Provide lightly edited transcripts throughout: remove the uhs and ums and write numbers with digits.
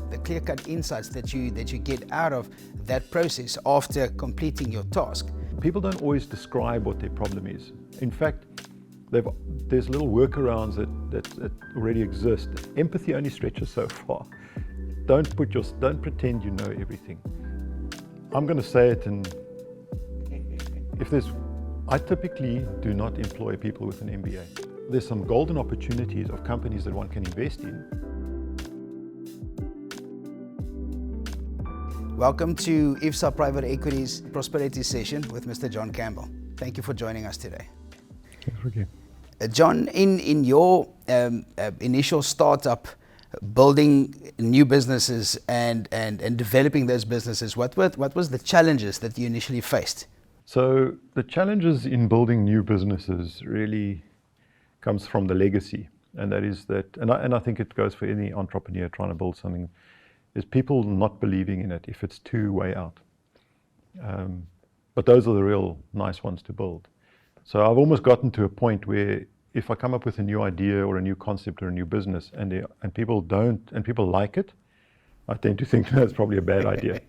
the clear-cut insights that you get out of that process after completing your task. People don't always describe what their problem is. In fact, there's little workarounds that already exist. Empathy only stretches so far. Don't pretend you know everything. I'm going to say it, and I typically do not employ people with an MBA. There's some golden opportunities of companies that one can invest in. Welcome to IFSA Private Equity's Prosperity Session with Mr. John Campbell. Thank you for joining us today. Thanks, Frikkie. John, in your initial startup, building new businesses and developing those businesses, what was the challenges that you initially faced? So the challenges in building new businesses really comes from the legacy, and that is that, and I think it goes for any entrepreneur trying to build something, is people not believing in it if it's too way out. But those are the real nice ones to build. So I've almost gotten to a point where if I come up with a new idea or a new concept or a new business and people like it, I tend to think that's probably a bad idea.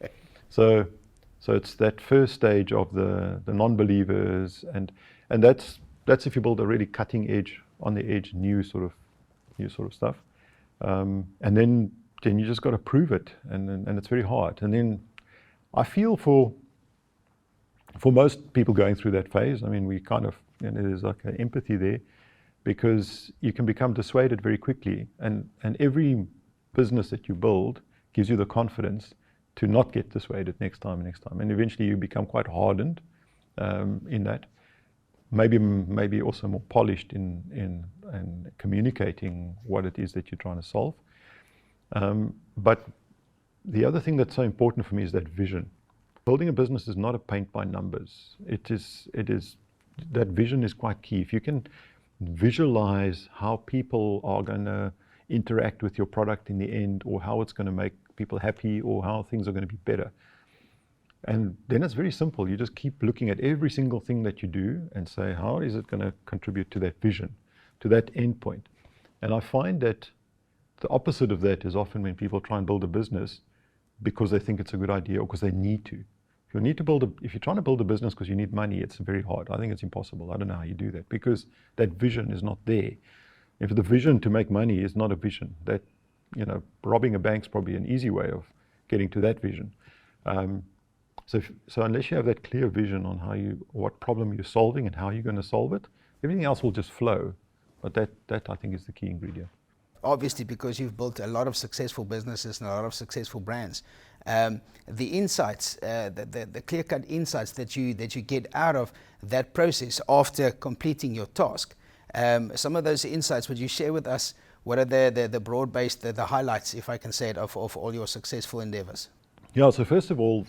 So it's that first stage of the non-believers, and that's if you build a really cutting edge, on the edge, new sort of stuff, and then you just got to prove it, and it's very hard. And then I feel for most people going through that phase, I mean, we kind of, there's like an empathy there, because you can become dissuaded very quickly, and every business that you build gives you the confidence to not get dissuaded next time, and eventually you become quite hardened in that. Maybe also more polished in communicating what it is that you're trying to solve. But the other thing that's so important for me is that vision. Building a business is not a paint by numbers. It is that vision is quite key. If you can visualize how people are going to interact with your product in the end, or how it's going to make people happy, or how things are going to be better, and then it's very simple. You just keep looking at every single thing that you do and say, how is it going to contribute to that vision, to that end point? And I find that the opposite of that is often when people try and build a business because they think it's a good idea or because they need to. If you're trying to build a business because you need money, it's very hard. I think it's impossible. I don't know how you do that, because that vision is not there. If the vision to make money is not a vision, that, robbing a bank's probably an easy way of getting to that vision. So unless you have that clear vision on what problem you're solving and how you're going to solve it, everything else will just flow. But that I think is the key ingredient. Obviously, because you've built a lot of successful businesses and a lot of successful brands, the insights, the clear-cut insights that you get out of that process after completing your task, some of those insights, would you share with us? What are the broad-based, the highlights, if I can say it, of all your successful endeavors? Yeah. So first of all,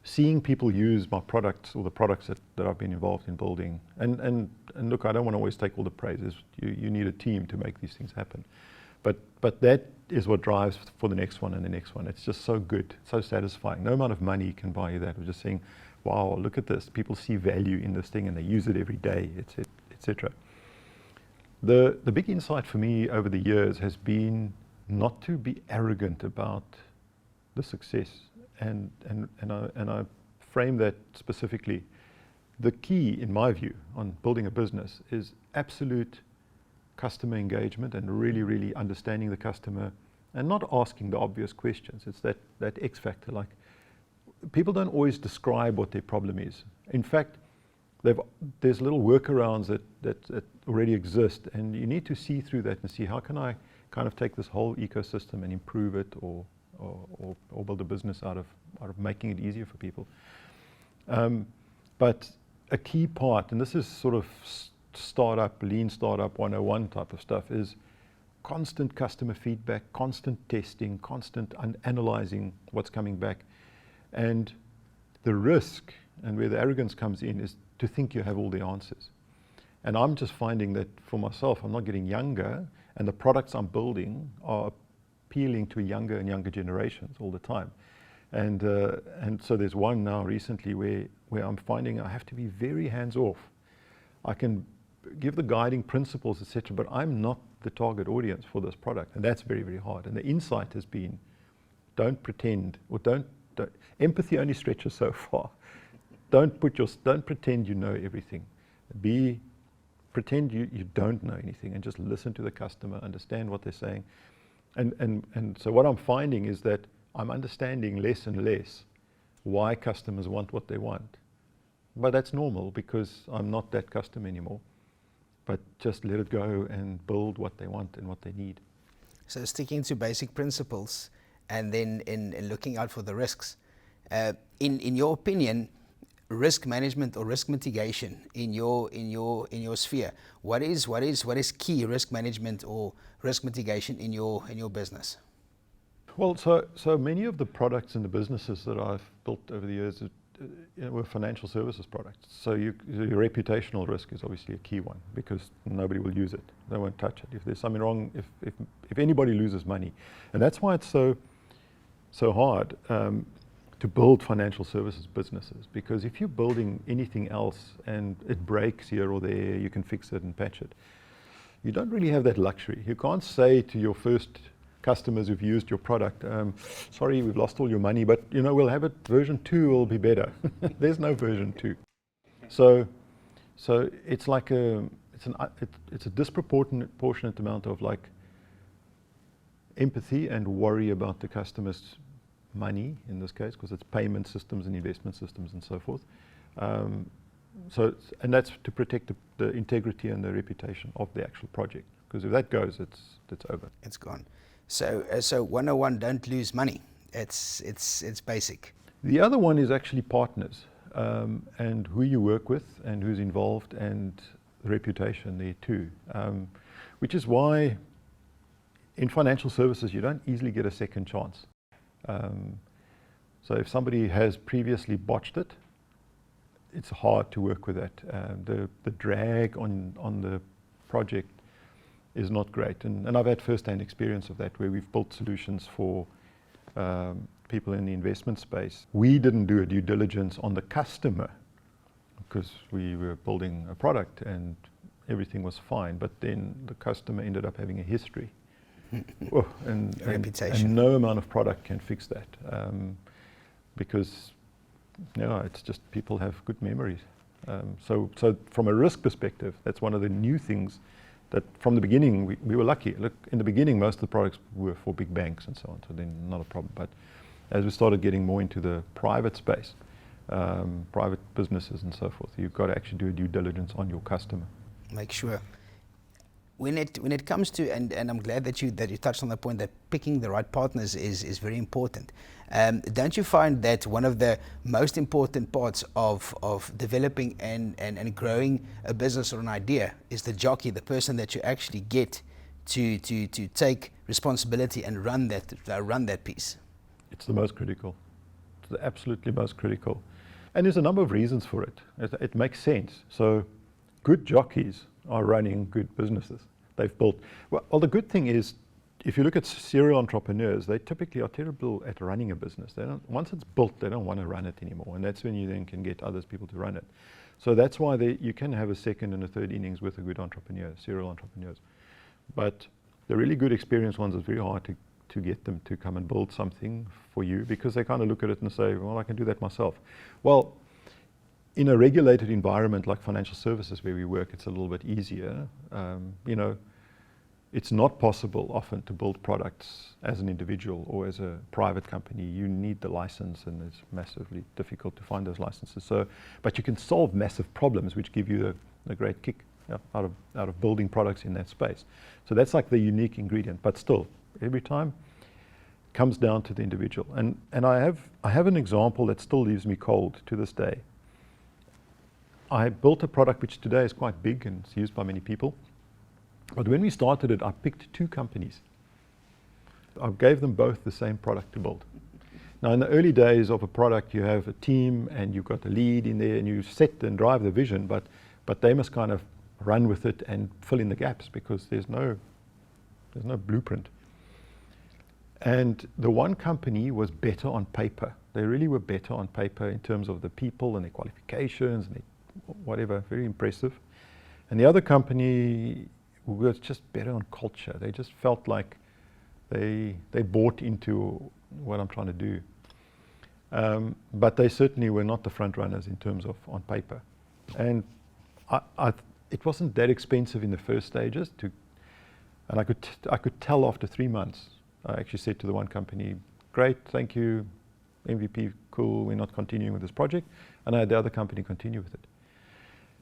seeing people use my products, or the products that I've been involved in building, and look, I don't want to always take all the praises. You need a team to make these things happen. But that is what drives for the next one and the next one. It's just so good, so satisfying. No amount of money can buy you that. We're just saying, wow, look at this. People see value in this thing and they use it every day, etc. The big insight for me over the years has been not to be arrogant about the success. And I frame that specifically. The key, in my view, on building a business is absolute customer engagement and really, really understanding the customer and not asking the obvious questions. It's that X factor. Like, people don't always describe what their problem is. In fact, there's little workarounds that already exist, and you need to see through that and see, how can I kind of take this whole ecosystem and improve it, or build a business out of making it easier for people. But a key part, and this is sort of lean startup 101 type of stuff, is constant customer feedback, constant testing, constant analyzing what's coming back. And the risk, and where the arrogance comes in, is to think you have all the answers. And I'm just finding that for myself, I'm not getting younger, and the products I'm building are appealing to younger and younger generations all the time. And so there's one now recently where I'm finding I have to be very hands-off. I can give the guiding principles, etc., but I'm not the target audience for this product, and that's very, very hard. And the insight has been Don't pretend, or don't empathy only stretches so far. Don't pretend you know everything. Pretend you don't know anything, and just listen to the customer, understand what they're saying. And so what I'm finding is that I'm understanding less and less why customers want what they want. But that's normal, because I'm not that customer anymore. But just let it go and build what they want and what they need. So sticking to basic principles, and then in looking out for the risks. In your opinion, risk management or risk mitigation in your sphere, what is key risk management or risk mitigation in your business? Well, so many of the products and the businesses that I've built over the years were financial services products. So your reputational risk is obviously a key one, because nobody will use it. They won't touch it. If there's something wrong, if anybody loses money. And that's why it's so hard to build financial services businesses, because if you're building anything else and it breaks here or there, you can fix it and patch it. You don't really have that luxury. You can't say to your first customers who've used your product, sorry, we've lost all your money, but we'll have it, version 2 will be better. There's no version 2. So it's like it's a disproportionate amount of like empathy and worry about the customer's money in this case, because it's payment systems and investment systems and so forth. And that's to protect the integrity and the reputation of the actual project, because if that goes, it's over. It's gone. So 101, don't lose money. It's basic. The other one is actually partners, and who you work with and who's involved, and the reputation there too, which is why in financial services you don't easily get a second chance. So if somebody has previously botched it, it's hard to work with that. The drag on the project is not great. And I've had first-hand experience of that, where we've built solutions for people in the investment space. We didn't do a due diligence on the customer, because we were building a product and everything was fine, but then the customer ended up having a history. and reputation. And no amount of product can fix that, because it's just people have good memories. So from a risk perspective, that's one of the new things that from the beginning we were lucky. Look, in the beginning most of the products were for big banks and so on, so then not a problem. But as we started getting more into the private space, private businesses and so forth, you've got to actually do a due diligence on your customer. Make sure. When it comes to, and I'm glad that you touched on the point that picking the right partners is very important. Don't you find that one of the most important parts of developing and growing a business or an idea is the jockey, the person that you actually get to take responsibility and run that piece? It's the most critical. It's the absolutely most critical. And there's a number of reasons for it. It makes sense. So good jockeys are running good businesses. They've built, well, the good thing is, if you look at serial entrepreneurs, they typically are terrible at running a business. Once it's built, they don't want to run it anymore. And that's when you then can get other people to run it. So that's why you can have a second and a third innings with a good entrepreneur, serial entrepreneurs. But the really good experienced ones, it's very hard to get them to come and build something for you, because they kind of look at it and say, well, I can do that myself. Well, in a regulated environment like financial services where we work, it's a little bit easier. It's not possible often to build products as an individual or as a private company. You need the license, and it's massively difficult to find those licenses. But you can solve massive problems, which give you a great kick out of building products in that space. So that's like the unique ingredient. But still, every time it comes down to the individual. And I have an example that still leaves me cold to this day. I built a product which today is quite big and it's used by many people. But when we started it, I picked 2 companies. I gave them both the same product to build. Now, in the early days of a product, you have a team and you've got a lead in there and you set and drive the vision, but they must kind of run with it and fill in the gaps, because there's no blueprint. And the one company was better on paper. They really were better on paper in terms of the people and their qualifications and their whatever, very impressive. And the other company was just better on culture. They just felt like they bought into what I'm trying to do. But they certainly were not the front runners in terms of on paper. And it wasn't that expensive in the first stages and I could tell after 3 months. I actually said to the one company, great, thank you, MVP, cool, we're not continuing with this project. And I had the other company continue with it.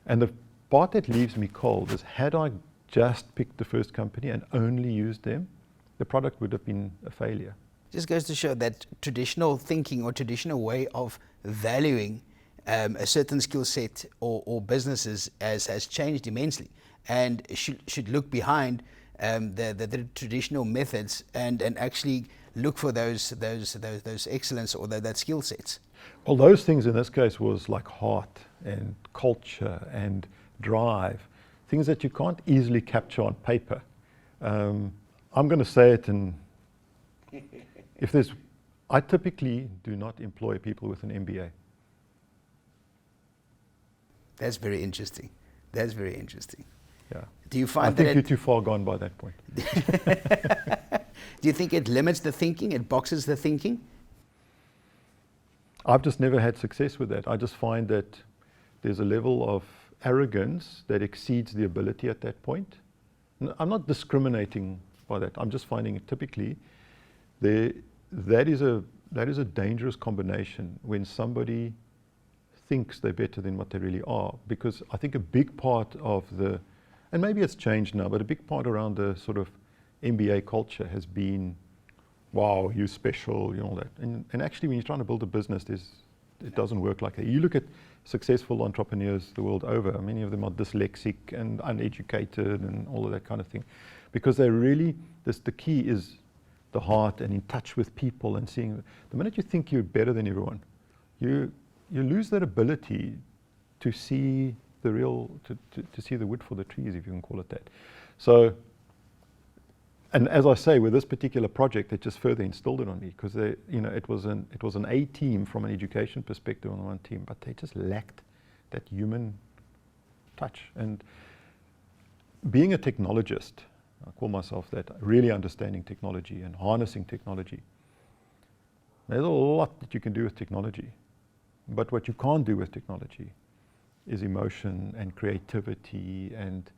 And the part that leaves me cold is, had I just picked the first company and only used them, the product would have been a failure. Just goes to show that traditional thinking or traditional way of valuing a certain skill set or businesses has changed immensely, and should look behind the traditional methods and actually look for those excellence or that skill sets. Well, those things in this case was like heart and culture and drive, things that you can't easily capture on paper. I'm going to say it, and I typically do not employ people with an MBA. That's very interesting. That's very interesting. Yeah. Do you find I think you're too far gone by that point. Do you think it limits the thinking? It boxes the thinking? I've just never had success with that. I just find that there's a level of arrogance that exceeds the ability at that point. I'm not discriminating by that. I'm just finding it typically that is a dangerous combination when somebody thinks they're better than what they really are. Because I think a big part of and maybe it's changed now, but a big part around the sort of MBA culture has been, wow, you're special, all that. And actually, when you're trying to build a business, it doesn't work like that. You look at successful entrepreneurs the world over, many of them are dyslexic and uneducated and all of that kind of thing. Because they really, the key is the heart and in touch with people and seeing. The minute you think you're better than everyone, you lose that ability to see the real, to see the wood for the trees, if you can call it that. So, and as I say, with this particular project, it just further instilled it on me, because it was an A team from an education perspective on one team, but they just lacked that human touch. And being a technologist, I call myself that, really understanding technology and harnessing technology. There's a lot that you can do with technology, but what you can't do with technology is emotion and creativity and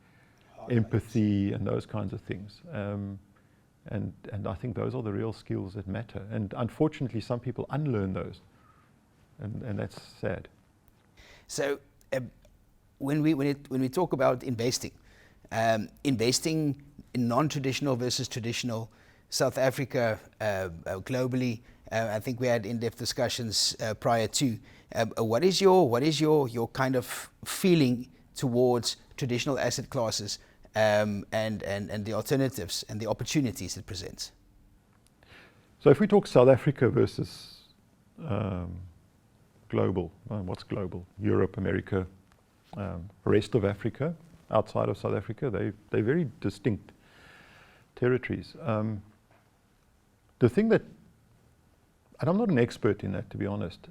empathy and those kinds of things. And I think those are the real skills that matter. And unfortunately, some people unlearn those, and that's sad. So when we talk about investing in non-traditional versus traditional, South Africa, globally, I think we had in-depth discussions prior to. What is your kind of feeling towards traditional asset classes and the alternatives and the opportunities it presents? So if we talk South Africa versus global, what's global? Europe, America, rest of Africa, outside of South Africa, they're very distinct territories. The thing that, and I'm not an expert in that, to be honest,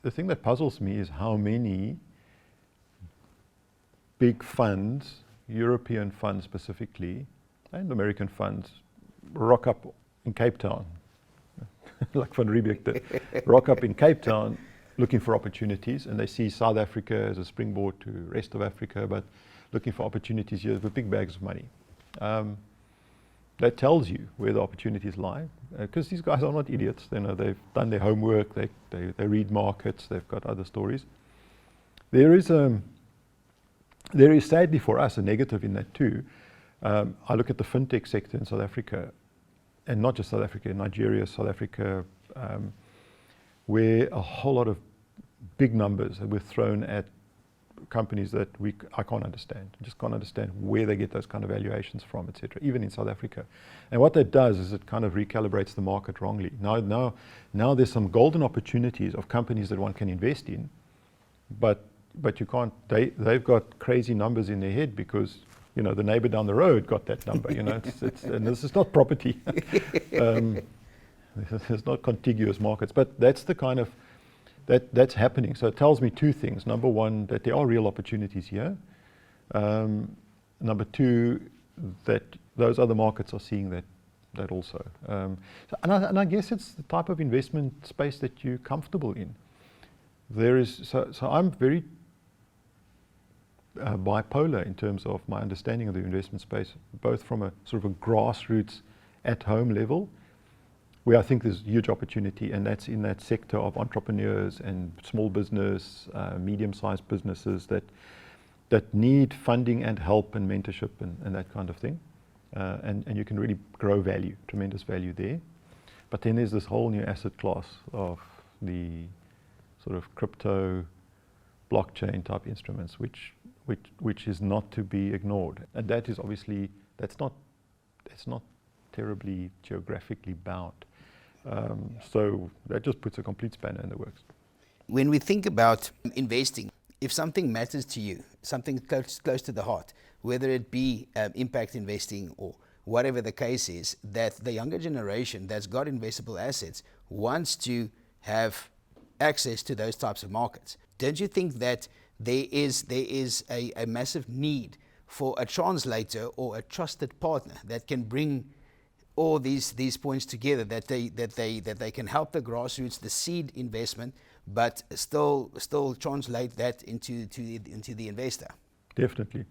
the thing that puzzles me is how many big funds, European funds specifically, and American funds, rock up in Cape Town, like Van Riebeeck did, rock up in Cape Town looking for opportunities, and they see South Africa as a springboard to the rest of Africa, but looking for opportunities here with big bags of money. That tells you where the opportunities lie, because these guys are not idiots. They know they've done their homework, they read markets, they've got other stories. There is sadly for us a negative in that too. I look at the fintech sector in South Africa, and not just South Africa, Nigeria, South Africa, where a whole lot of big numbers were thrown at companies that I can't understand. I just can't understand where they get those kind of valuations from, etc., even in South Africa. And what that does is it kind of recalibrates the market wrongly. Now there's some golden opportunities of companies that one can invest in, but you can't, they've got crazy numbers in their head because, the neighbor down the road got that number, and this is not property. It's not contiguous markets, but that's the kind of, that's happening. So it tells me two things. Number one, that there are real opportunities here. Number two, that those other markets are seeing that that also. And I guess it's the type of investment space that you're comfortable in. So I'm very bipolar in terms of my understanding of the investment space, both from a sort of a grassroots at-home level, where I think there's huge opportunity, and that's in that sector of entrepreneurs and small business, medium-sized businesses that need funding and help and mentorship and that kind of thing. And you can really grow value, tremendous value there. But then there's this whole new asset class of the sort of crypto, blockchain type instruments, which is not to be ignored. And that is obviously, that's not terribly geographically bound. So that just puts a complete spanner in the works. When we think about investing, if something matters to you, something close to the heart, whether it be impact investing or whatever the case is, that the younger generation that's got investable assets wants to have access to those types of markets. Don't you think that there is a massive need for a translator or a trusted partner that can bring all these points together, that they can help the grassroots, the seed investment, but still translate that into the investor? Definitely.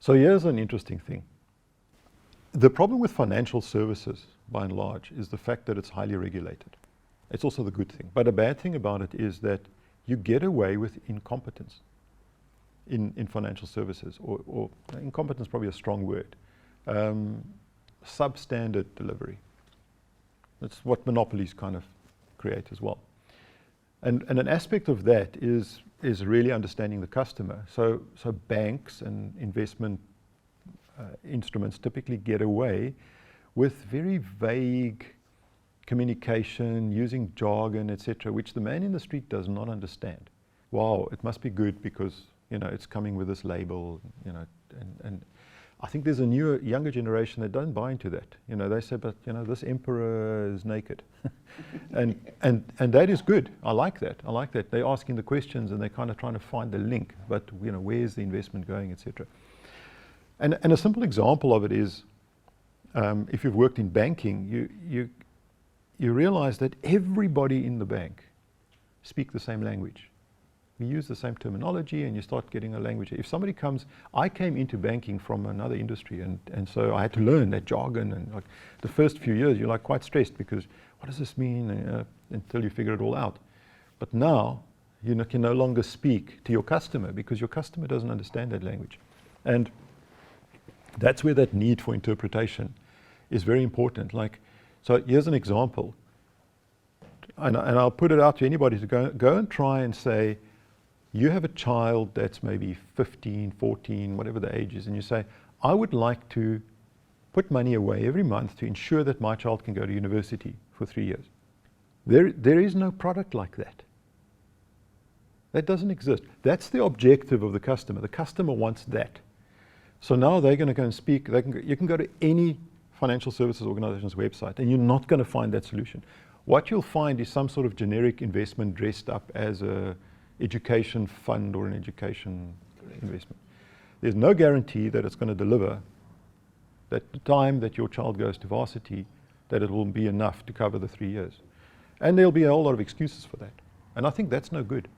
So here's an interesting thing. The problem with financial services, by and large, is the fact that it's highly regulated. It's also the good thing. But a bad thing about it is that you get away with incompetence in financial services, or incompetence is probably a strong word. Substandard delivery. That's what monopolies kind of create as well. And an aspect of that is really understanding the customer. So banks and investment instruments typically get away with very vague communication, using jargon, etc., which the man in the street does not understand. Wow, it must be good because it's coming with this label, and I think there's a younger generation that don't buy into that. They say, but this emperor is naked, and that is good. I like that. They're asking the questions and they're kind of trying to find the link. But where's the investment going, etc. And a simple example of it is, if you've worked in banking, you realize that everybody in the bank speak the same language. We use the same terminology, and you start getting a language. If somebody comes, I came into banking from another industry, and so I had to learn that jargon, and like the first few years you're like quite stressed because what does this mean, until you figure it all out. But now you can no longer speak to your customer because your customer doesn't understand that language. And that's where that need for interpretation is very important. So here's an example, and I'll put it out to anybody to go and try and say, you have a child that's maybe 15, 14, whatever the age is, and you say, I would like to put money away every month to ensure that my child can go to university for 3 years. There is no product like that. That doesn't exist. That's the objective of the customer. The customer wants that. So now they're going to go and speak. You can go to any financial services organization's website, and you're not going to find that solution. What you'll find is some sort of generic investment dressed up as a education fund or an education investment. There's no guarantee that it's going to deliver that the time that your child goes to varsity, that it will be enough to cover the 3 years. And there'll be a whole lot of excuses for that. And I think that's no good.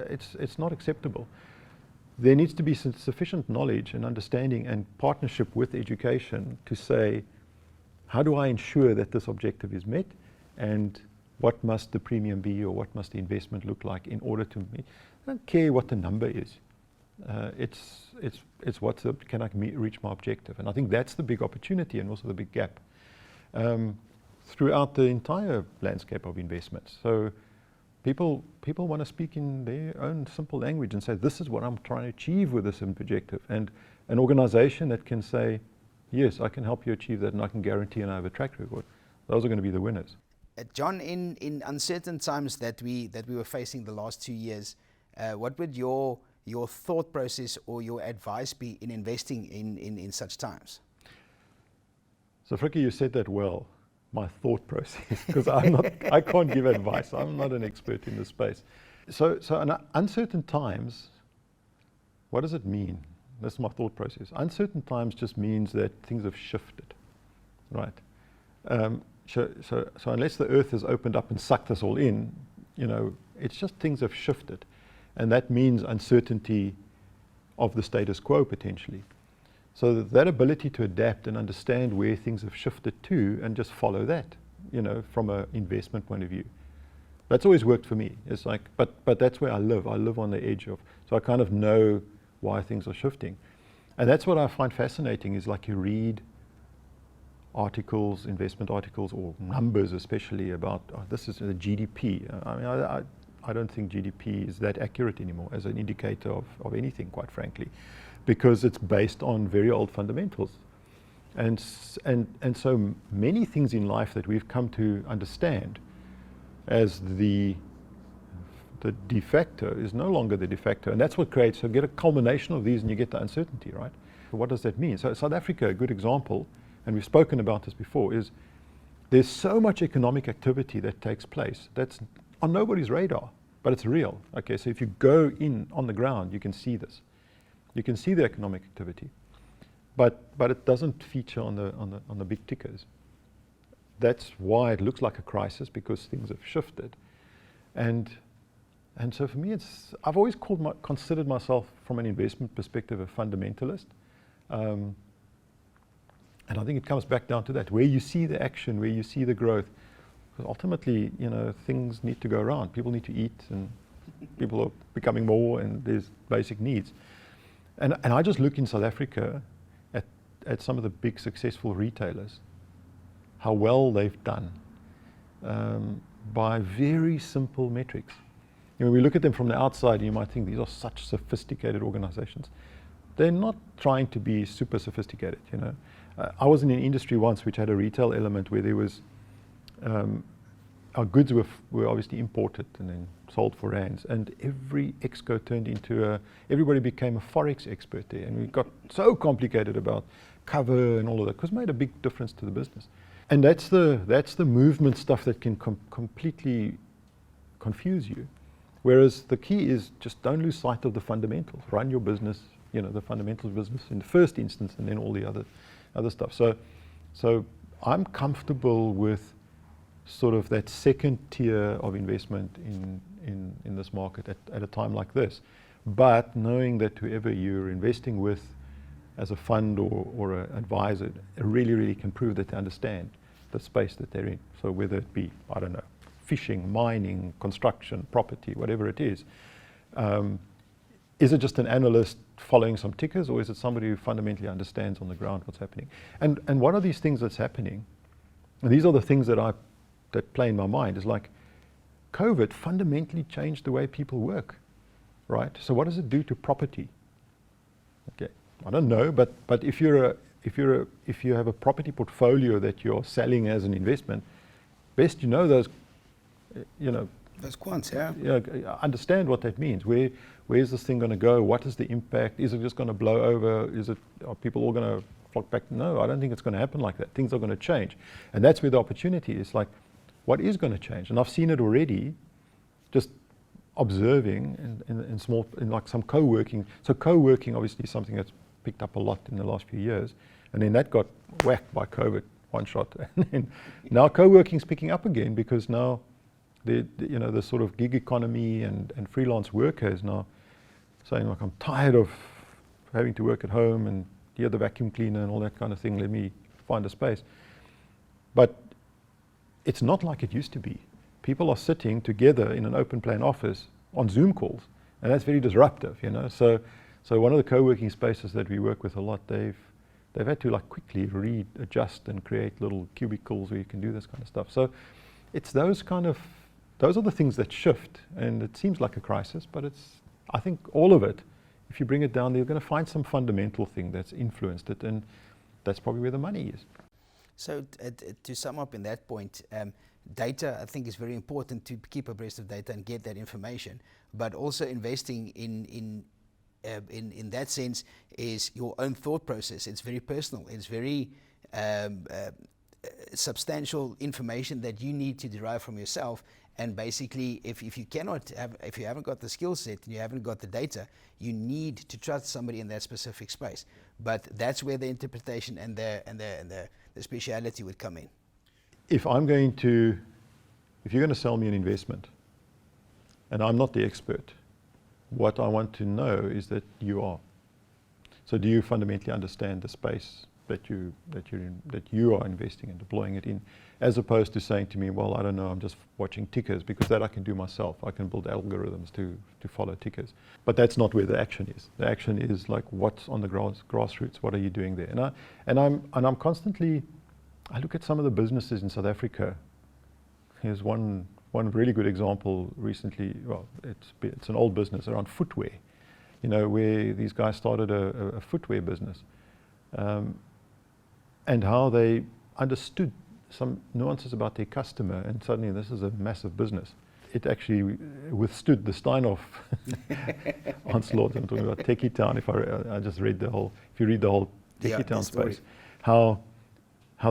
It's not acceptable. There needs to be sufficient knowledge and understanding and partnership with education to say, how do I ensure that this objective is met, and what must the premium be, or what must the investment look like in order to meet? I don't care what the number is. It's can I reach my objective? And I think that's the big opportunity and also the big gap throughout the entire landscape of investments. So people want to speak in their own simple language and say, this is what I'm trying to achieve with this objective. And an organization that can say, yes, I can help you achieve that, and I can guarantee and I have a track record, those are going to be the winners. John, in uncertain times that we were facing the last 2 years, what would your thought process or your advice be in investing in such times? So Frikkie, you said that well, my thought process, because I can't give advice. I'm not an expert in this space. So in uncertain times, what does it mean? That's my thought process. Uncertain times just means that things have shifted. right? So unless the earth has opened up and sucked us all in, it's just things have shifted. And that means uncertainty of the status quo potentially. So that ability to adapt and understand where things have shifted to and just follow that, from an investment point of view. That's always worked for me. It's like, but that's where I live. I live on the edge of, so I kind of know why things are shifting. And that's what I find fascinating is like you read articles, investment articles, or numbers especially about, this is the GDP. I mean, I don't think GDP is that accurate anymore as an indicator of anything, quite frankly, because it's based on very old fundamentals. And so many things in life that we've come to understand as the de facto is no longer the de facto. And that's what creates, so get a culmination of these and you get the uncertainty, right? So what does that mean? So South Africa, a good example, and we've spoken about this before, is there's so much economic activity that takes place that's on nobody's radar, but it's real. Okay, so if you go in on the ground, you can see this. You can see the economic activity, but it doesn't feature on the big tickers. That's why it looks like a crisis, because things have shifted. And so for me, I've always considered myself from an investment perspective a fundamentalist. And I think it comes back down to that, where you see the action, where you see the growth. Because ultimately, things need to go around. People need to eat, and people are becoming more, and there's basic needs. And I just look in South Africa at some of the big successful retailers, how well they've done by very simple metrics. We look at them from the outside and you might think these are such sophisticated organizations. They're not trying to be super sophisticated, I was in an industry once which had a retail element where there was, our goods were obviously imported and then sold for rands, and every exco turned into everybody became a forex expert there, and we got so complicated about cover and all of that, because it made a big difference to the business. And that's the movement stuff that can completely confuse you. Whereas the key is just don't lose sight of the fundamentals. Run your business, the fundamentals of business in the first instance, and then all the other stuff. So I'm comfortable with sort of that second tier of investment in this market at a time like this. But knowing that whoever you're investing with as a fund or an advisor really, really can prove that they understand the space that they're in. So whether it be, I don't know, fishing, mining, construction, property, whatever it is it just an analyst following some tickers, or is it somebody who fundamentally understands on the ground what's happening? And one of these things that's happening, and these are the things that play in my mind, is like COVID fundamentally changed the way people work, right? So what does it do to property? Okay, I don't know, but if you have a property portfolio that you're selling as an investment, best those, those quants, yeah. Understand what that means. Where's this thing going to go? What is the impact? Is it just going to blow over? Are people all going to flock back? No, I don't think it's going to happen like that. Things are going to change. And that's where the opportunity is, like, what is going to change? And I've seen it already, just observing in like some co-working. So co-working obviously is something that's picked up a lot in the last few years. And then that got whacked by COVID, one shot. And then now co-working is picking up again, because now the sort of gig economy and freelance workers now saying, like, I'm tired of having to work at home and hear the vacuum cleaner and all that kind of thing. Let me find a space. But it's not like it used to be. People are sitting together in an open plan office on Zoom calls, and that's very disruptive, So one of the co-working spaces that we work with a lot, they've had to like quickly readjust and create little cubicles where you can do this kind of stuff. So it's those are the things that shift, and it seems like a crisis, but I think all of it, if you bring it down, you're going to find some fundamental thing that's influenced it, and that's probably where the money is. So to sum up in that point, data, I think, is very important to keep abreast of data and get that information, but also investing in that sense is your own thought process. It's very personal. It's very substantial information that you need to derive from yourself, And basically, if you haven't got the skill set and you haven't got the data, you need to trust somebody in that specific space. But that's where the interpretation and the speciality would come in. If you're going to sell me an investment, and I'm not the expert, what I want to know is that you are. So do you fundamentally understand the space that you are investing and deploying it in, as opposed to saying to me, well, I don't know, I'm just watching tickers, because that I can do myself. I can build algorithms to follow tickers. But that's not where the action is. The action is like, what's on the grassroots? What are you doing there? And I'm constantly, I look at some of the businesses in South Africa. Here's one really good example recently. Well, it's an old business around footwear, where these guys started a footwear business. And how they understood some nuances about their customer, and suddenly this is a massive business. It actually withstood the Steinhoff onslaught. I'm talking about Techie Town. If I just read the whole, if you read the whole Techie Town space, how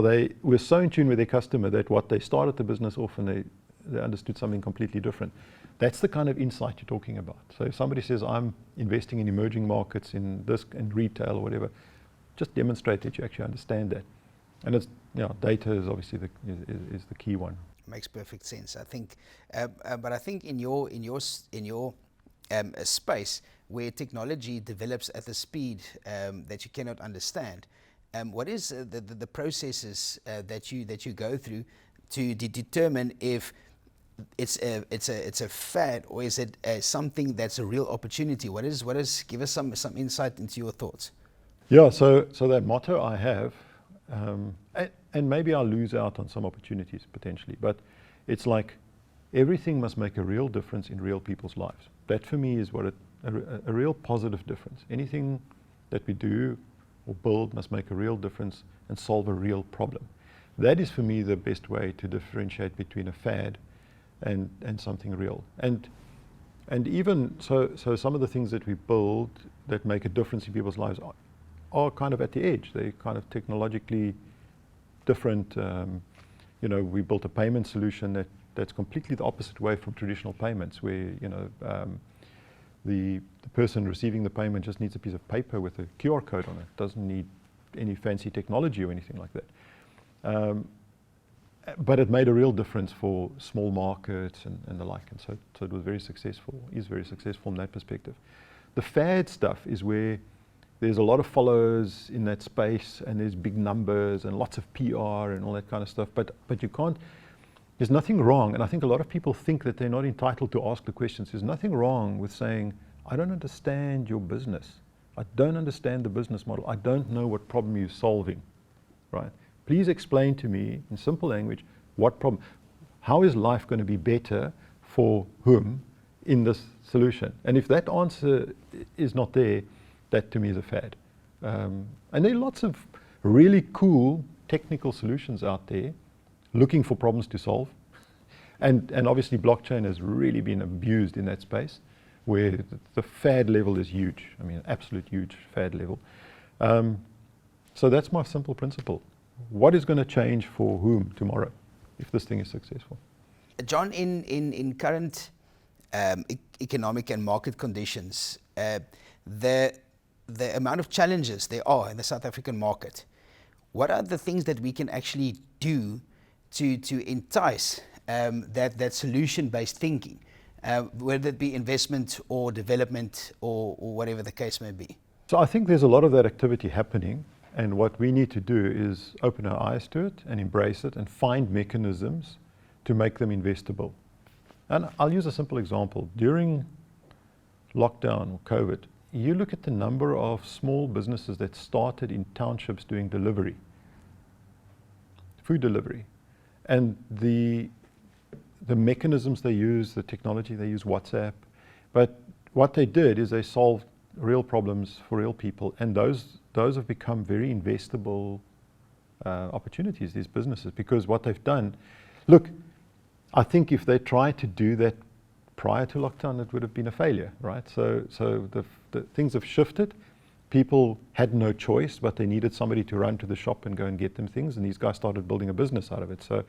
they were so in tune with their customer that what they started the business off, and they understood something completely different. That's the kind of insight you're talking about. So if somebody says, I'm investing in emerging markets, in this, in retail or whatever, just demonstrate that you actually understand that. And it's, data is obviously is the key one. Makes perfect sense, I think. But I think in your space where technology develops at the speed that you cannot understand, what is the processes that you go through to determine if it's a fad, or is it something that's a real opportunity? What is? Give us some insight into your thoughts. Yeah, so that motto I have, and maybe I'll lose out on some opportunities potentially, but it's like everything must make a real difference in real people's lives. That for me is what a real positive difference. Anything that we do or build must make a real difference and solve a real problem. That is for me the best way to differentiate between a fad and something real. And even so some of the things that we build that make a difference in people's lives are kind of at the edge. They're kind of technologically different. We built a payment solution that's completely the opposite way from traditional payments, where the person receiving the payment just needs a piece of paper with a QR code on it. Doesn't need any fancy technology or anything like that. But it made a real difference for small markets and the like, and so it was very successful. Is very successful from that perspective. The fad stuff is where there's a lot of followers in that space, and there's big numbers and lots of PR and all that kind of stuff. But you can't. There's nothing wrong, and I think a lot of people think that they're not entitled to ask the questions. There's nothing wrong with saying, I don't understand your business. I don't understand the business model. I don't know what problem you're solving, right? Please explain to me in simple language what problem. How is life going to be better for whom in this solution? And if that answer is not there, that to me is a fad. And there are lots of really cool technical solutions out there looking for problems to solve. And obviously blockchain has really been abused in that space, where the fad level is huge. I mean, absolute huge fad level. So that's my simple principle. What is going to change for whom tomorrow if this thing is successful? John, in current economic and market conditions, the amount of challenges there are in the South African market, what are the things that we can actually do to entice that solution-based thinking, whether it be investment or development or whatever the case may be? So I think there's a lot of that activity happening, and what we need to do is open our eyes to it and embrace it and find mechanisms to make them investable. And I'll use a simple example. During lockdown or COVID, you look at the number of small businesses that started in townships doing delivery, food delivery, and the mechanisms they use, the technology they use, WhatsApp. But what they did is they solved real problems for real people, and those have become very investable opportunities, these businesses, because what they've done, look, I think if they tried to do that prior to lockdown, it would have been a failure, right? So the things have shifted. People had no choice, but they needed somebody to run to the shop and go and get them things, and these guys started building a business out of it. So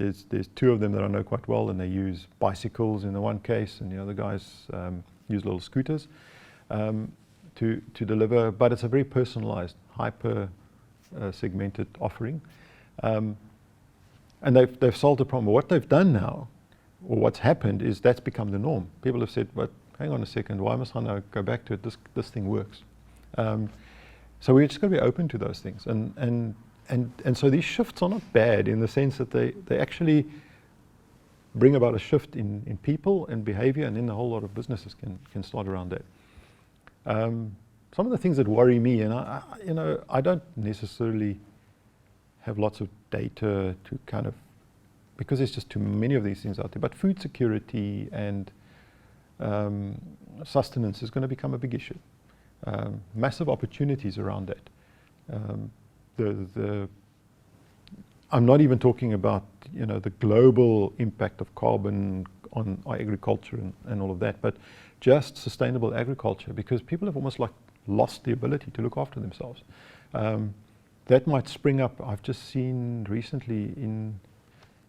there's two of them that I know quite well, and they use bicycles in the one case, and the other guys use little scooters to deliver. But it's a very personalised, hyper segmented offering, and they've solved the problem. What they've done now, or what's happened, is that's become the norm. People have said, "But hang on a second, why must I now go back to it? This thing works." So we're just got to be open to those things, and so these shifts are not bad in the sense that they actually bring about a shift in people and behavior, and then a whole lot of businesses can start around that. Some of the things that worry me, and I don't necessarily have lots of data to kind of, because there's just too many of these things out there, but food security and sustenance is going to become a big issue. Massive opportunities around that. I'm not even talking about the global impact of carbon on our agriculture and all of that, but just sustainable agriculture, because people have almost like lost the ability to look after themselves. That might spring up. I've just seen recently in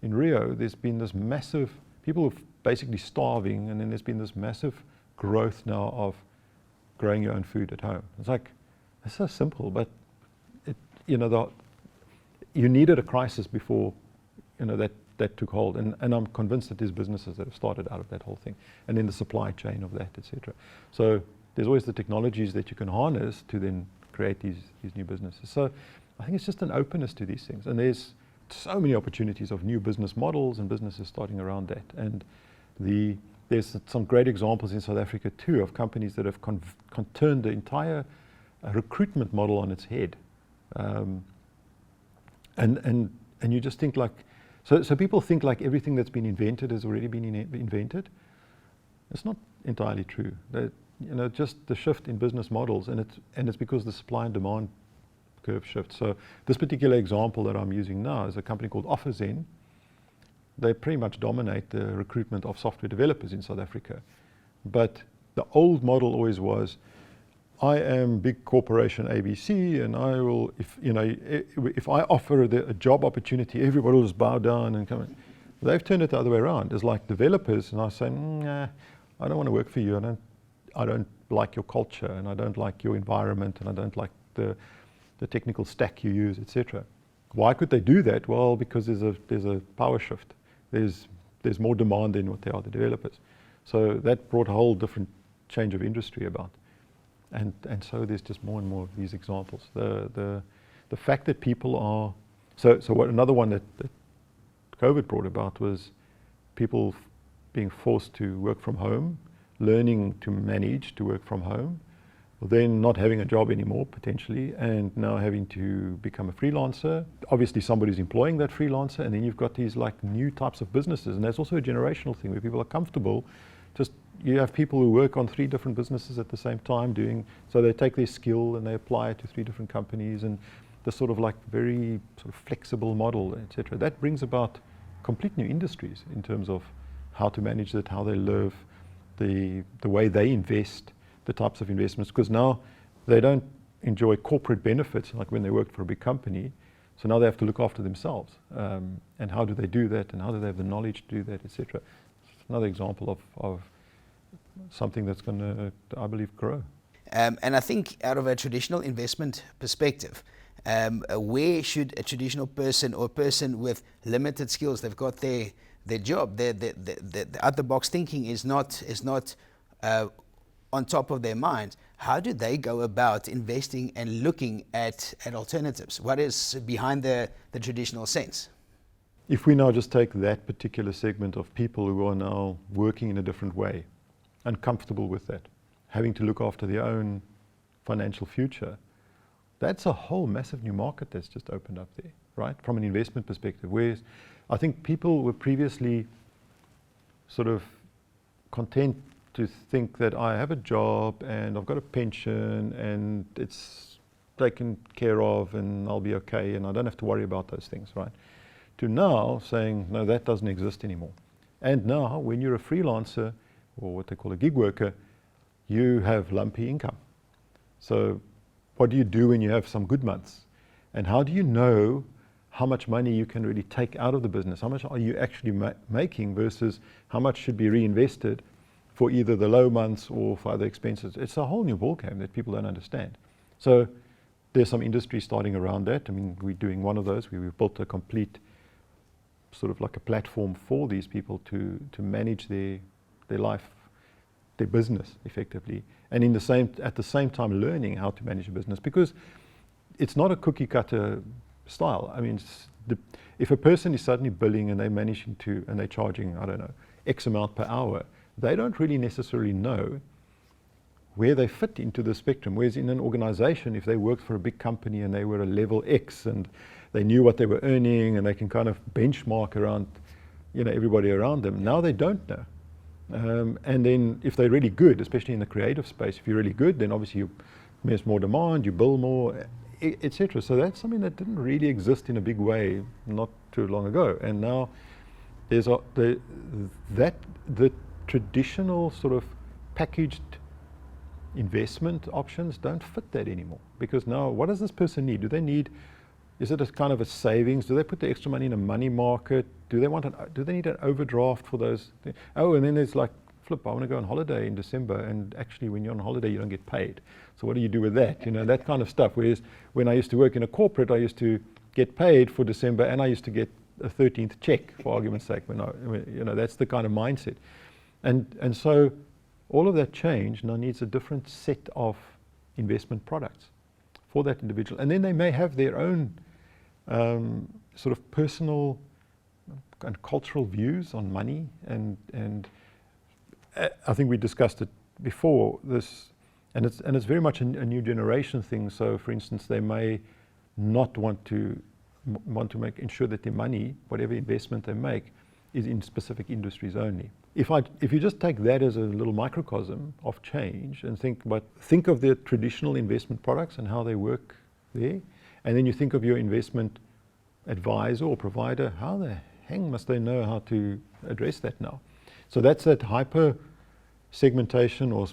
Rio, there's been this massive, people are basically starving, and then there's been this massive growth now of growing your own food at home. It's like, it's so simple, but you needed a crisis before that took hold, and I'm convinced that there's businesses that have started out of that whole thing, and then the supply chain of that, etc. So there's always the technologies that you can harness to then create these new businesses. So I think it's just an openness to these things, and there's so many opportunities of new business models and businesses starting around that. And there's some great examples in South Africa too of companies that have turned the entire recruitment model on its head. And you just think like, so people think like everything that's been invented has already been invented. It's not entirely true. That, just the shift in business models, and it's because the supply and demand curve shifts. So this particular example that I'm using now is a company called OfferZen. They pretty much dominate the recruitment of software developers in South Africa. But the old model always was, I am big corporation ABC, and I will, if I offer a job opportunity, everybody will just bow down and come in. They've turned it the other way around. It's like developers, and I say, nah, I don't want to work for you. I don't like your culture, and I don't like your environment, and I don't like the technical stack you use, etc. Why could they do that? Well, because there's a power shift. There's more demand than what they are, the developers. So that brought a whole different change of industry about. And so there's just more and more of these examples. The fact that people are, so what another one that COVID brought about was people being forced to work from home, learning to manage to work from home, then not having a job anymore potentially, and now having to become a freelancer. Obviously somebody's employing that freelancer, and then you've got these like new types of businesses, and that's also a generational thing where people are comfortable. Just, you have people who work on 3 different businesses at the same time so they take their skill and they apply it to 3 different companies, and the sort of like very sort of flexible model, etc. That brings about complete new industries in terms of how to manage it, how they live, the way they invest, the types of investments, because now they don't enjoy corporate benefits like when they worked for a big company. So now they have to look after themselves. And how do they do that? And how do they have the knowledge to do that, etc. It's another example of something that's going to, I believe, grow. And I think out of a traditional investment perspective, where should a traditional person or a person with limited skills, they've got their job, the out-the-box thinking is not on top of their mind, how do they go about investing and looking at alternatives? What is behind the traditional sense? If we now just take that particular segment of people who are now working in a different way and comfortable with that, having to look after their own financial future, that's a whole massive new market that's just opened up there, right? From an investment perspective, whereas I think people were previously sort of content to think that I have a job and I've got a pension and it's taken care of and I'll be okay and I don't have to worry about those things, right? To now saying, no, that doesn't exist anymore. And now when you're a freelancer or what they call a gig worker, you have lumpy income. So what do you do when you have some good months? And how do you know how much money you can really take out of the business. How much are you actually making versus how much should be reinvested for either the low months or for other expenses. It's a whole new ballgame that people don't understand. So there's some industry starting around that. I mean, we're doing one of those. We've built a complete sort of like a platform for these people to manage their life, their business effectively, and at the same time learning how to manage a business, because it's not a cookie cutter style. I mean, if a person is suddenly billing and they're charging, I don't know, X amount per hour, they don't really necessarily know where they fit into the spectrum. Whereas in an organization, if they worked for a big company and they were a level X and they knew what they were earning and they can kind of benchmark around, everybody around them, now they don't know. And then if they're really good, especially in the creative space, if you're really good, then obviously there's more demand, you bill more, etc. So that's something that didn't really exist in a big way not too long ago. And now there's the traditional sort of packaged investment options don't fit that anymore. Because now, what does this person need? Is it a kind of a savings? Do they put the extra money in a money market? Do they need an overdraft for those things? Oh, and then there's like, flip, I want to go on holiday in December, and actually when you're on holiday you don't get paid. So what do you do with that? That kind of stuff. Whereas when I used to work in a corporate, I used to get paid for December and I used to get a 13th check, for argument's sake. That's the kind of mindset. And so all of that change now needs a different set of investment products for that individual. And then they may have their own sort of personal and cultural views on money. And I think we discussed it before, and it's very much a new generation thing. So for instance, they may not want to ensure that their money, whatever investment they make, is in specific industries only. If you just take that as a little microcosm of change and think of the traditional investment products and how they work there, and then you think of your investment advisor or provider, how the hang must they know how to address that now? So that's that hyper segmentation or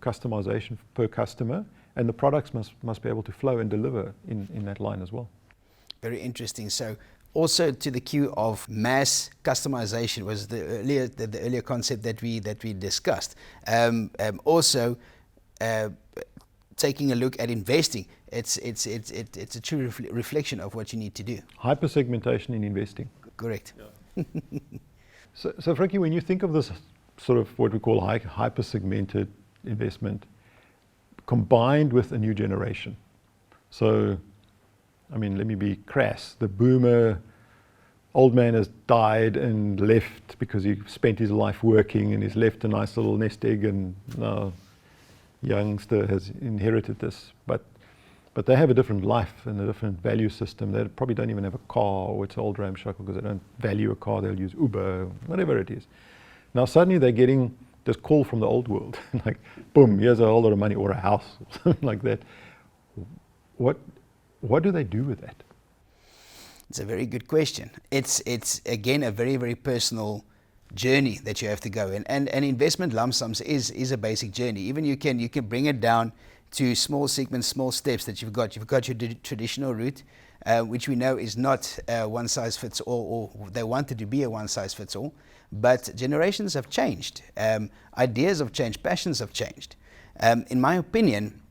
customization per customer, and the products must be able to flow and deliver in that line as well. Very interesting. So also to the cue of mass customization was the earlier concept that we discussed. Also taking a look at investing, it's a true reflection of what you need to do. Hyper segmentation in investing. Correct. Yeah. So Frikkie, when you think of this sort of what we call hyper segmented investment combined with a new generation, so I mean, let me be crass. The boomer old man has died and left because he spent his life working and he's left a nice little nest egg, and now youngster has inherited this. But they have a different life and a different value system. They probably don't even have a car, or it's old ramshackle because they don't value a car. They'll use Uber, whatever it is. Now suddenly they're getting this call from the old world, like, boom, here's a whole lot of money, or a house, or something like that. What do they do with that? It's a very good question. It's again a very, very personal journey that you have to go in, and investment lump sums is a basic journey. Even you can bring it down to small segments, small steps that you've got. You've got your traditional route, which we know is not one size fits all, or they wanted to be a one size fits all. But generations have changed, ideas have changed, passions have changed. In my opinion,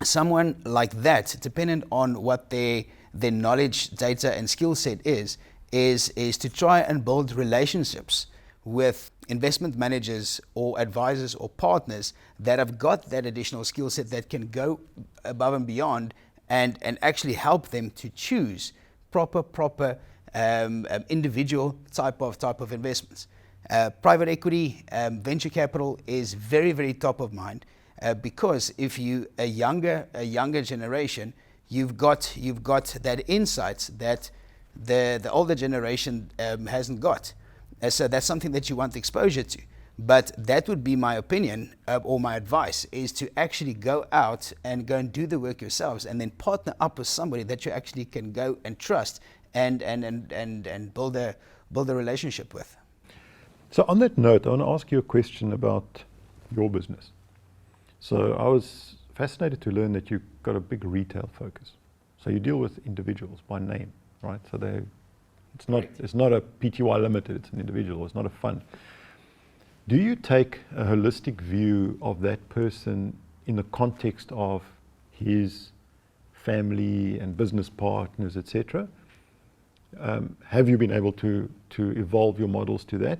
someone like that, dependent on what their knowledge, data, and skill set is to try and build relationships with investment managers or advisors or partners that have got that additional skill set that can go above and beyond and actually help them to choose proper individual type of investments. Private equity, venture capital is very, very top of mind. Because if you a younger generation, you've got that insight that the older generation hasn't got. So that's something that you want exposure to. But that would be my opinion, or my advice, is to actually go out and do the work yourselves, and then partner up with somebody that you actually can go and trust and build a relationship with. So on that note, I want to ask you a question about your business. So I was fascinated to learn that you've got a big retail focus. So you deal with individuals by name, right? So it's not a PTY limited, it's an individual, it's not a fund. Do you take a holistic view of that person in the context of his family and business partners, etc.? Have you been able to evolve your models to that?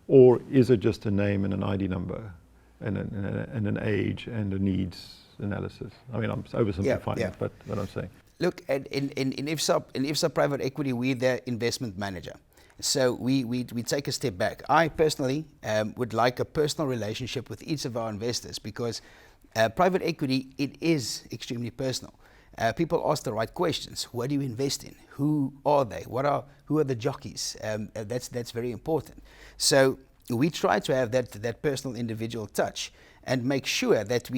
Or is it just a name and an ID number and an age and a needs analysis? I mean, I'm oversimplifying it, but what I'm saying. Look, in IFSA Private Equity, we're the investment manager. So we take a step back. I personally would like a personal relationship with each of our investors, because private equity, it is extremely personal. People ask the right questions. What do you invest in? Who are they? Who are the jockeys? That's very important. So we try to have that personal individual touch and make sure that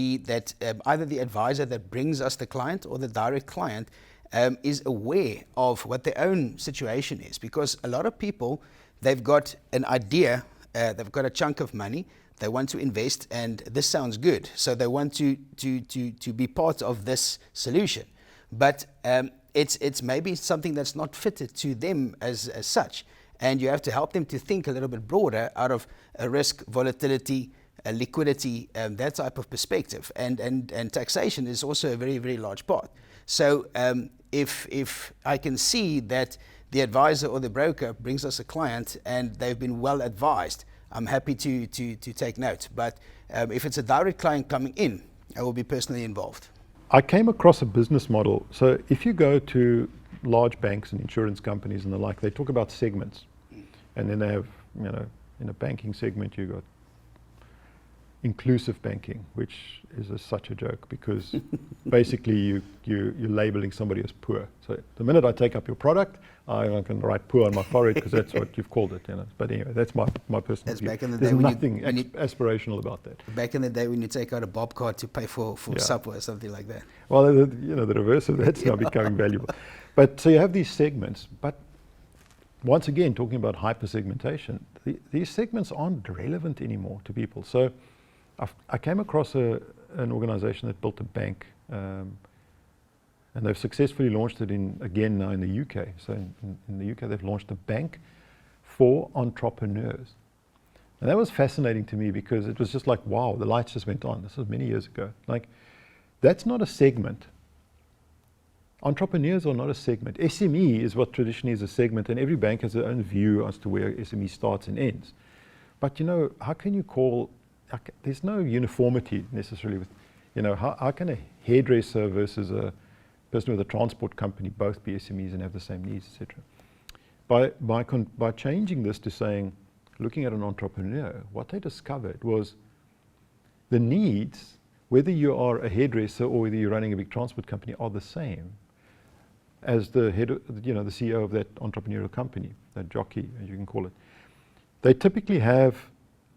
either the advisor that brings us the client or the direct client is aware of what their own situation is. Because a lot of people, they've got an idea, they've got a chunk of money, they want to invest, and this sounds good. So they want to be part of this solution. But it's maybe something that's not fitted to them as such. And you have to help them to think a little bit broader out of a risk, volatility, liquidity, that type of perspective. And taxation is also a very, very large part. So if I can see that the advisor or the broker brings us a client and they've been well advised, I'm happy to take note. But if it's a direct client coming in, I will be personally involved. I came across a business model. So if you go to large banks and insurance companies and the like, they talk about segments. And then they have, in a banking segment, you've got inclusive banking, which is such a joke, because basically you're labeling somebody as poor. So the minute I take up your product, I can write poor on my forehead because that's what you've called it. But anyway, that's my personal view. Back in the There's day nothing aspirational about that. Back in the day when you take out a bob card to pay for supper or something like that. Well, the reverse of that's now becoming valuable. But so you have these segments, but once again, talking about hypersegmentation, these segments aren't relevant anymore to people. So I came across an organization that built a bank, and they've successfully launched it now in the UK. So in the UK, they've launched a bank for entrepreneurs. And that was fascinating to me, because it was just like, wow, the lights just went on. This was many years ago. Like, that's not a segment. Entrepreneurs are not a segment. SME is what traditionally is a segment, and every bank has their own view as to where SME starts and ends. But how can you call, there's no uniformity necessarily with, how can a hairdresser versus a person with a transport company both be SMEs and have the same needs, etc. By changing this to saying, looking at an entrepreneur, what they discovered was the needs, whether you are a hairdresser or whether you're running a big transport company, are the same as the head, the CEO of that entrepreneurial company, that jockey, as you can call it. They typically have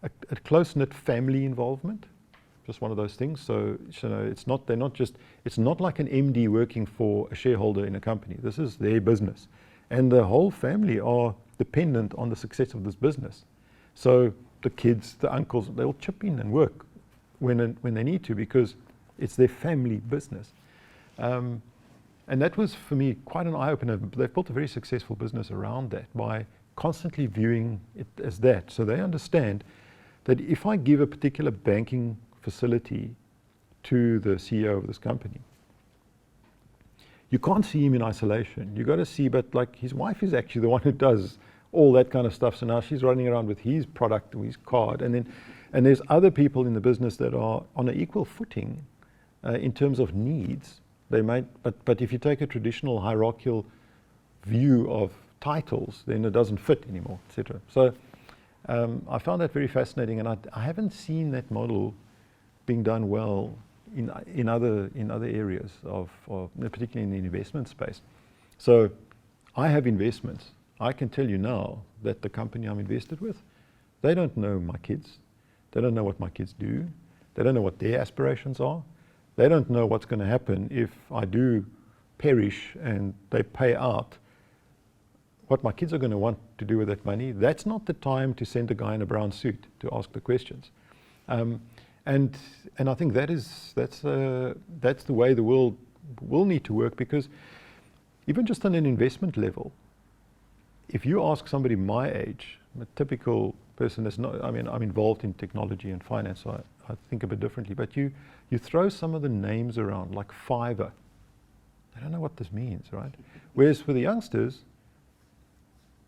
a close-knit family involvement, just one of those things. So it's not like an MD working for a shareholder in a company. This is their business, and the whole family are dependent on the success of this business. So the kids, the uncles, they all chip in and work when they need to, because it's their family business. And that was, for me, quite an eye-opener. They've built a very successful business around that by constantly viewing it as that. So they understand that if I give a particular banking facility to the CEO of this company, you can't see him in isolation. You got to see, but like, his wife is actually the one who does all that kind of stuff. So now she's running around with his product or his card, and there's other people in the business that are on an equal footing in terms of needs. They might, but if you take a traditional hierarchical view of titles, then it doesn't fit anymore, etc. So I found that very fascinating, and I haven't seen that model being done well in other areas of particularly in the investment space. So I have investments. I can tell you now that the company I'm invested with, they don't know my kids. They don't know what my kids do. They don't know what their aspirations are. They don't know what's going to happen if I do perish and they pay out, what my kids are going to want to do with that money. That's not the time to send a guy in a brown suit to ask the questions. And I think that's the way the world will need to work, because even just on an investment level, if you ask somebody my age, a typical person that's not, I mean, I'm involved in technology and finance, so I think a bit differently, but you throw some of the names around, like Fiverr. They don't know what this means, right? Whereas for the youngsters,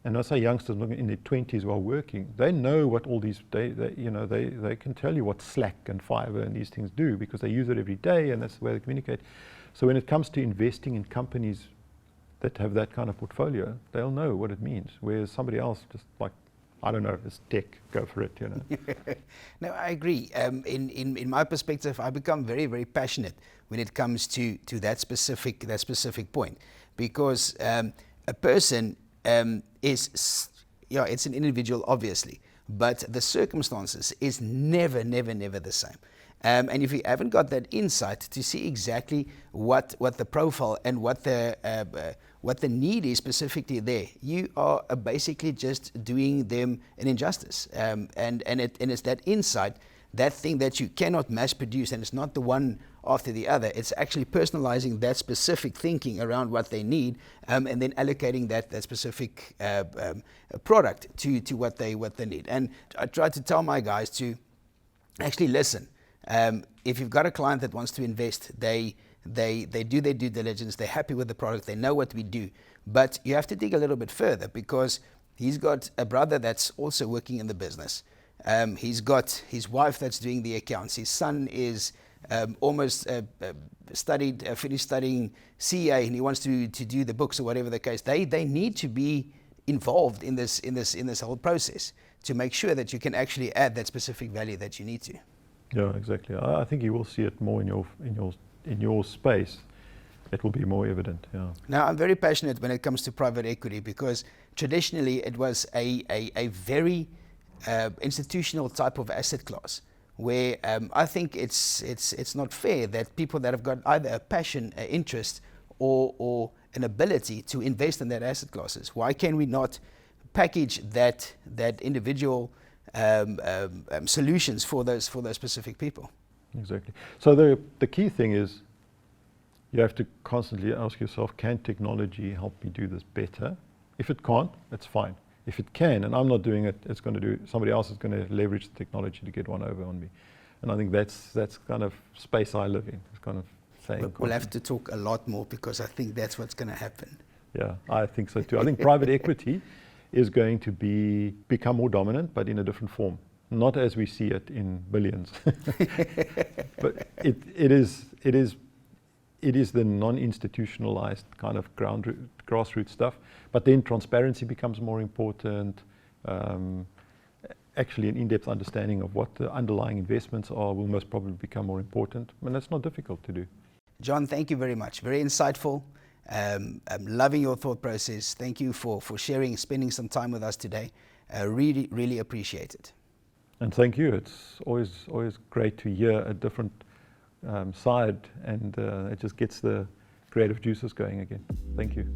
and I say youngsters in their 20s while working, they know what all these, they can tell you what Slack and Fiverr and these things do because they use it every day and that's the way they communicate. So when it comes to investing in companies that have that kind of portfolio, they'll know what it means. Whereas somebody else just like, I don't know, it's tech, go for it, No, I agree. In my perspective, I become very, very passionate when it comes to that specific point, because a person is, it's an individual, obviously, but the circumstances is never the same. And if you haven't got that insight to see exactly what the profile and what the need is specifically there, you are basically just doing them an injustice. And it's that insight, that thing that you cannot mass produce, and it's not the one after the other. It's actually personalizing that specific thinking around what they need, and then allocating that specific product to what they need. And I try to tell my guys to actually listen. If you've got a client that wants to invest, they do their due diligence, they're happy with the product, they know what we do. But you have to dig a little bit further, because he's got a brother that's also working in the business. He's got his wife that's doing the accounts. His son is almost finished studying CA, and he wants to do the books or whatever the case. They need to be involved in this whole process to make sure that you can actually add that specific value that you need to. Yeah, exactly. I think you will see it more in your space. It will be more evident. Yeah. Now, I'm very passionate when it comes to private equity, because traditionally it was a very institutional type of asset class, where I think it's not fair that people that have got either a passion, an interest, or an ability to invest in that asset classes, why can we not package that individual solutions for those specific people? Exactly. So the key thing is you have to constantly ask yourself, can technology help me do this better? If it can't, it's fine. If it can, and I'm not doing it, it's going to do, somebody else is going to leverage the technology to get one over on me. And I think that's kind of space I live in. It's kind of saying. We'll have to talk a lot more, because I think that's what's going to happen. Yeah, I think so too. I think private equity is going to become more dominant, but in a different form. Not as we see it in billions. But it is the non-institutionalized kind of grassroots stuff. But then transparency becomes more important. Actually, an in-depth understanding of what the underlying investments are will most probably become more important. And that's not difficult to do. John, thank you very much. Very insightful. I'm loving your thought process. Thank you for sharing, spending some time with us today. Really, really appreciate it. And thank you. It's always great to hear a different side, and it just gets the creative juices going again. Thank you.